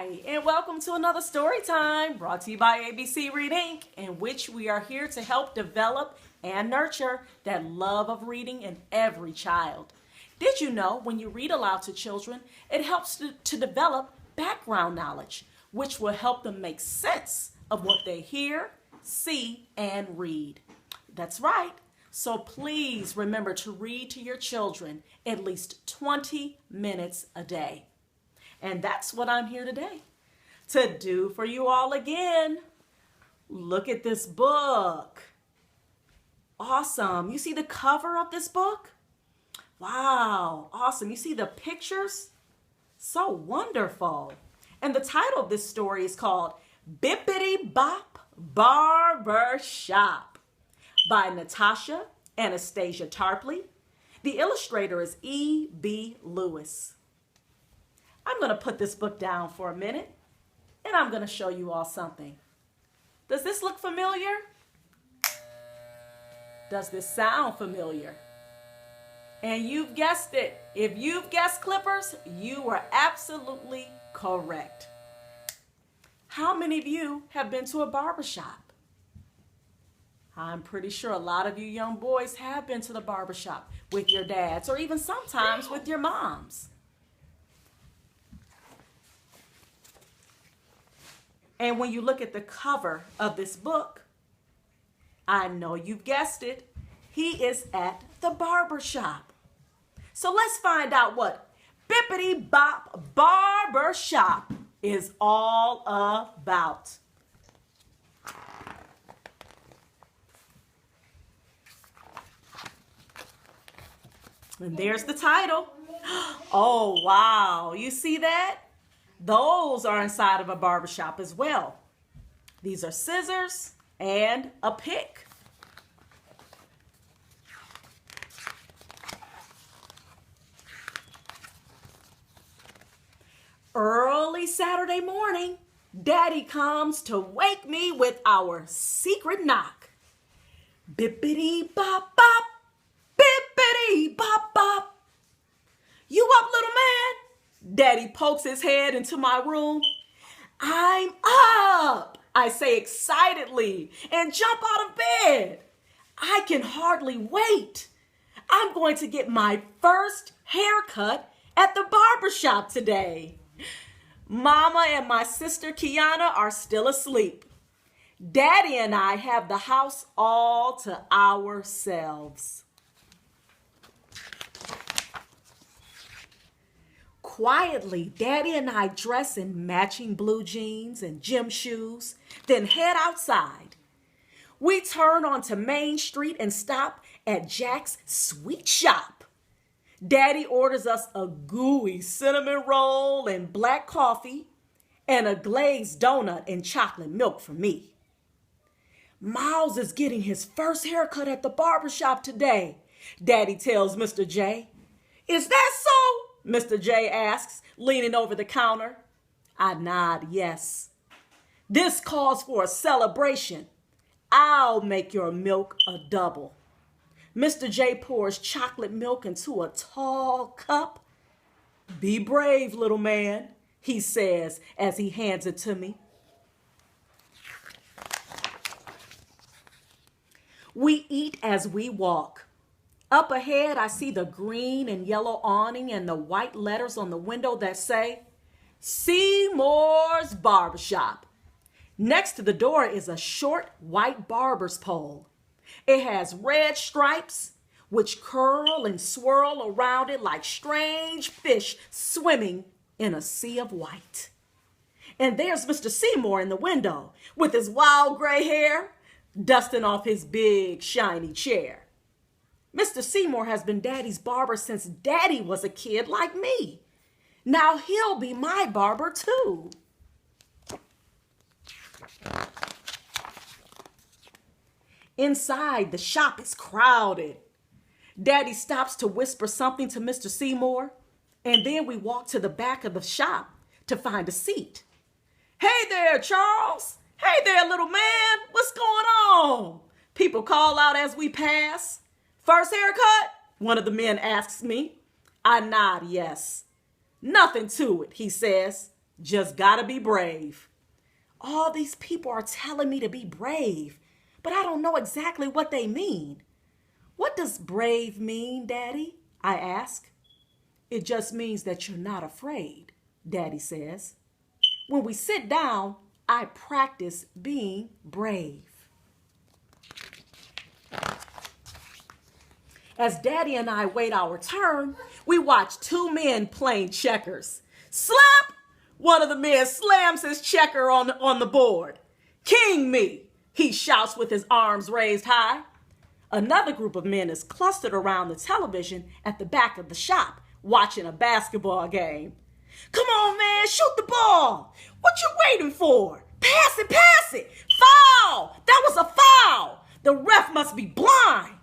Hi, and welcome to another story time brought to you by ABC Read Inc., in which we are here to help develop and nurture that love of reading in every child. Did you know when you read aloud to children, it helps to develop background knowledge, which will help them make sense of what they hear, see, and read? That's right. So please remember to read to your children at least 20 minutes a day. And that's what I'm here today to do for you all again. Look at this book. Awesome. You see the cover of this book? Wow, awesome. You see the pictures? So wonderful. And the title of this story is called Bippity Bop Barbershop by Natasha Anastasia Tarpley. The illustrator is E.B. Lewis. I'm going to put this book down for a minute, and I'm going to show you all something. Does this look familiar? Does this sound familiar? And you've guessed it. If you've guessed Clippers, you were absolutely correct. How many of you have been to a barbershop? I'm pretty sure a lot of you young boys have been to the barbershop with your dads, or even sometimes with your moms. And when you look at the cover of this book, I know you've guessed it, he is at the barbershop. So let's find out what Bippity Bop Barbershop is all about. And there's the title. Oh, wow. You see that? Those are inside of a barbershop as well. These are scissors and a pick. Early Saturday morning, Daddy comes to wake me with our secret knock. Bippity bop bop, bippity bop bop. You up, little man? Daddy pokes his head into my room. I'm up, I say excitedly, and jump out of bed. I can hardly wait. I'm going to get my first haircut at the barbershop today. Mama and my sister Kiana are still asleep. Daddy and I have the house all to ourselves. Quietly, Daddy and I dress in matching blue jeans and gym shoes, then head outside. We turn onto Main Street and stop at Jack's Sweet Shop. Daddy orders us a gooey cinnamon roll and black coffee and a glazed donut and chocolate milk for me. Miles is getting his first haircut at the barbershop today, Daddy tells Mr. J. Is that so? Mr. J asks, leaning over the counter. I nod yes. This calls for a celebration. I'll make your milk a double. Mr. J pours chocolate milk into a tall cup. Be brave, little man, he says as he hands it to me. We eat as we walk. Up ahead, I see the green and yellow awning and the white letters on the window that say, Seymour's Barbershop. Next to the door is a short white barber's pole. It has red stripes, which curl and swirl around it like strange fish swimming in a sea of white. And there's Mr. Seymour in the window with his wild gray hair, dusting off his big shiny chair. Mr. Seymour has been Daddy's barber since Daddy was a kid like me. Now he'll be my barber too. Inside, the shop is crowded. Daddy stops to whisper something to Mr. Seymour, and then we walk to the back of the shop to find a seat. Hey there, Charles. Hey there, little man. What's going on? People call out as we pass. First haircut? One of the men asks me. I nod yes. Nothing to it, he says. Just gotta be brave. All these people are telling me to be brave, but I don't know exactly what they mean. What does brave mean, Daddy? I ask. It just means that you're not afraid, Daddy says. When we sit down, I practice being brave. As Daddy and I wait our turn, we watch two men playing checkers. Slap! One of the men slams his checker on the board. King me, he shouts with his arms raised high. Another group of men is clustered around the television at the back of the shop, watching a basketball game. Come on, man, shoot the ball. What you waiting for? Pass it. Foul! That was a foul. The ref must be blind.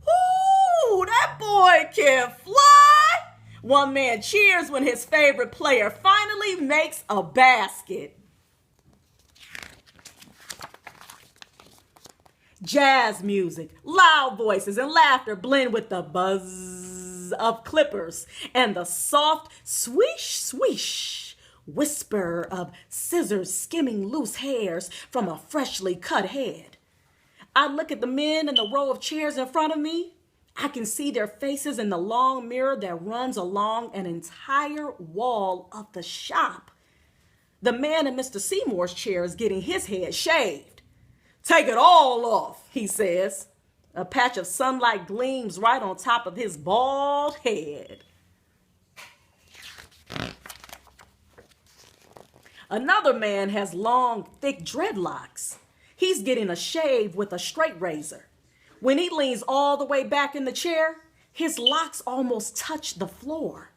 Ooh, that boy can fly. One man cheers when his favorite player finally makes a basket. Jazz music, loud voices, and laughter blend with the buzz of clippers and the soft swish, swish whisper of scissors skimming loose hairs from a freshly cut head. I look at the men in the row of chairs in front of me. I can see their faces in the long mirror that runs along an entire wall of the shop. The man in Mr. Seymour's chair is getting his head shaved. Take it all off, he says. A patch of sunlight gleams right on top of his bald head. Another man has long, thick dreadlocks. He's getting a shave with a straight razor. When he leans all the way back in the chair, his locks almost touch the floor.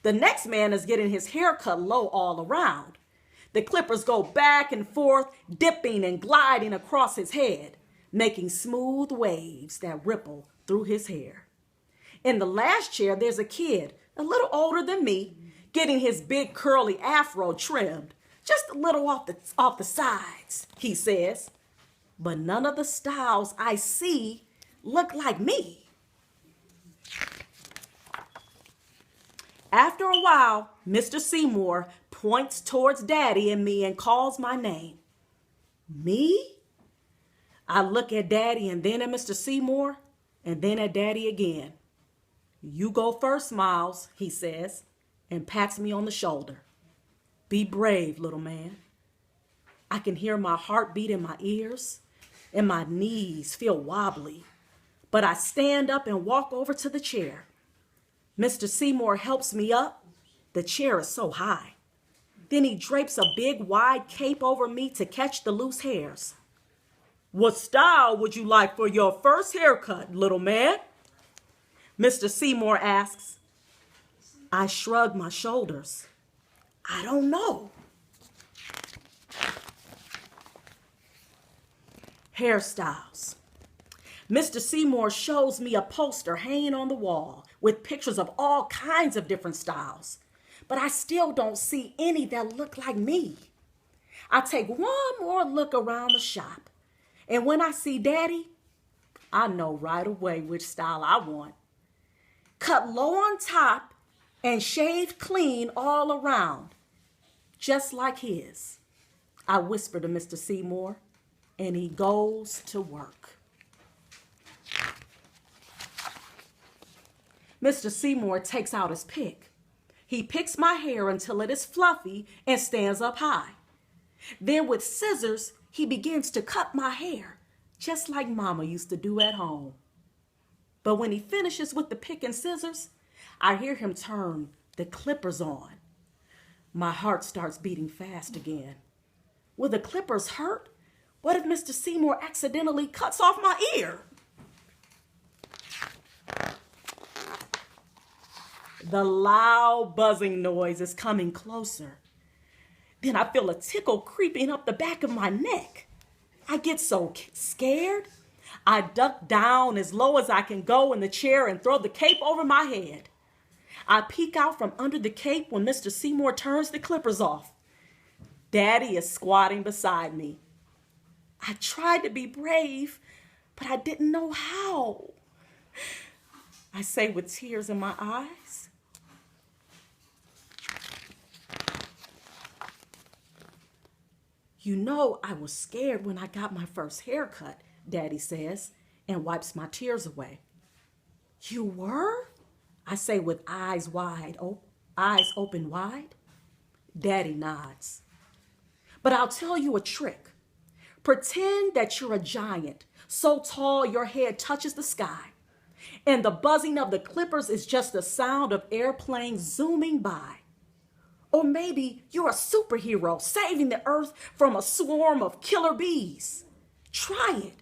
The next man is getting his hair cut low all around. The clippers go back and forth, dipping and gliding across his head, making smooth waves that ripple through his hair. In the last chair, there's a kid, a little older than me, getting his big curly afro trimmed, just a little off the sides, he says. But none of the styles I see look like me. After a while, Mr. Seymour points towards Daddy and me and calls my name. Me? I look at Daddy and then at Mr. Seymour and then at Daddy again. You go first, Miles, he says, and pats me on the shoulder. Be brave, little man. I can hear my heartbeat in my ears and my knees feel wobbly, but I stand up and walk over to the chair. Mr. Seymour helps me up. The chair is so high. Then he drapes a big wide cape over me to catch the loose hairs. What style would you like for your first haircut, little man? Mr. Seymour asks. I shrug my shoulders. I don't know. Hairstyles. Mr. Seymour shows me a poster hanging on the wall with pictures of all kinds of different styles, but I still don't see any that look like me. I take one more look around the shop, and when I see Daddy, I know right away which style I want. Cut low on top and shaved clean all around, just like his. I whisper to Mr. Seymour, and he goes to work. Mr. Seymour takes out his pick. He picks my hair until it is fluffy and stands up high. Then with scissors, he begins to cut my hair, just like Mama used to do at home. But when he finishes with the pick and scissors, I hear him turn the clippers on. My heart starts beating fast again. Will the clippers hurt? What if Mr. Seymour accidentally cuts off my ear? The loud buzzing noise is coming closer. Then I feel a tickle creeping up the back of my neck. I get so scared. I duck down as low as I can go in the chair and throw the cape over my head. I peek out from under the cape when Mr. Seymour turns the clippers off. Daddy is squatting beside me. I tried to be brave, but I didn't know how. I say with tears in my eyes. You know, I was scared when I got my first haircut, Daddy says, and wipes my tears away. You were? I say with eyes open wide. Daddy nods. But I'll tell you a trick. Pretend that you're a giant, so tall your head touches the sky, and the buzzing of the clippers is just the sound of airplanes zooming by. Or maybe you're a superhero saving the earth from a swarm of killer bees. Try it.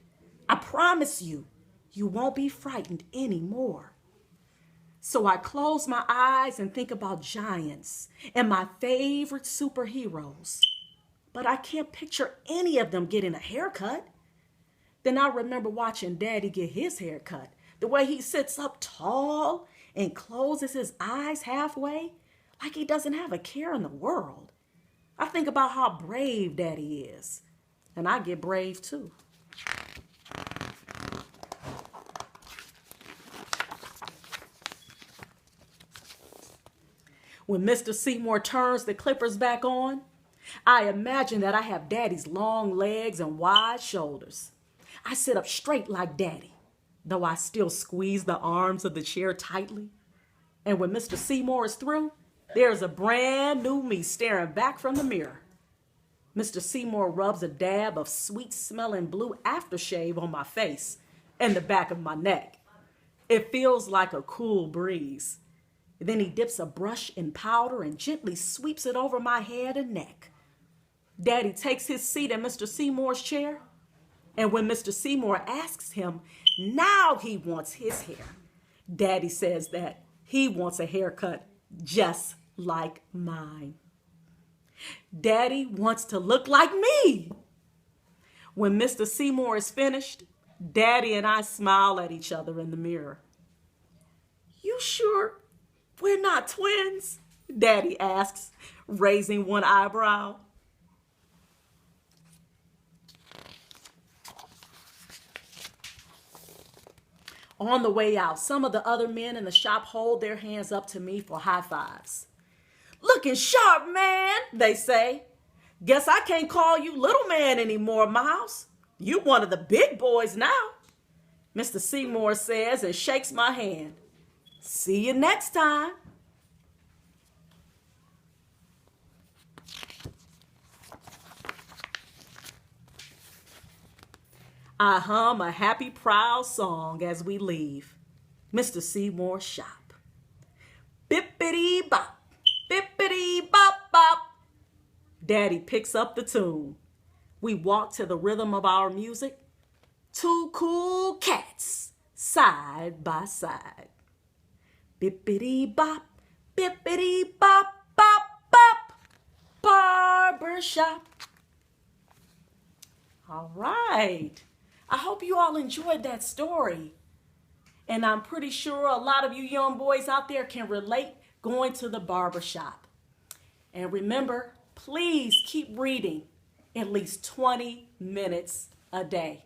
I promise you, you won't be frightened anymore. So I close my eyes and think about giants and my favorite superheroes. But I can't picture any of them getting a haircut. Then I remember watching Daddy get his haircut, the way he sits up tall and closes his eyes halfway, like he doesn't have a care in the world. I think about how brave Daddy is, and I get brave too. When Mr. Seymour turns the clippers back on, I imagine that I have Daddy's long legs and wide shoulders. I sit up straight like Daddy, though I still squeeze the arms of the chair tightly. And when Mr. Seymour is through, there's a brand new me staring back from the mirror. Mr. Seymour rubs a dab of sweet-smelling blue aftershave on my face and the back of my neck. It feels like a cool breeze. Then he dips a brush in powder and gently sweeps it over my head and neck. Daddy takes his seat in Mr. Seymour's chair, and when Mr. Seymour asks him, now he wants his hair, Daddy says that he wants a haircut just like mine. Daddy wants to look like me. When Mr. Seymour is finished, Daddy and I smile at each other in the mirror. You sure we're not twins? Daddy asks, raising one eyebrow. On the way out, some of the other men in the shop hold their hands up to me for high fives. Looking sharp, man, they say. Guess I can't call you little man anymore, Miles. You one of the big boys now, Mr. Seymour says and shakes my hand. See you next time. I hum a happy, proud song as we leave Mr. Seymour's shop. Bippity bop, bippity bop bop. Daddy picks up the tune. We walk to the rhythm of our music. Two cool cats, side by side. Bippity bop, bippity bop, bop, bop. Barbershop. All right. I hope you all enjoyed that story. And I'm pretty sure a lot of you young boys out there can relate going to the barbershop. And remember, please keep reading at least 20 minutes a day.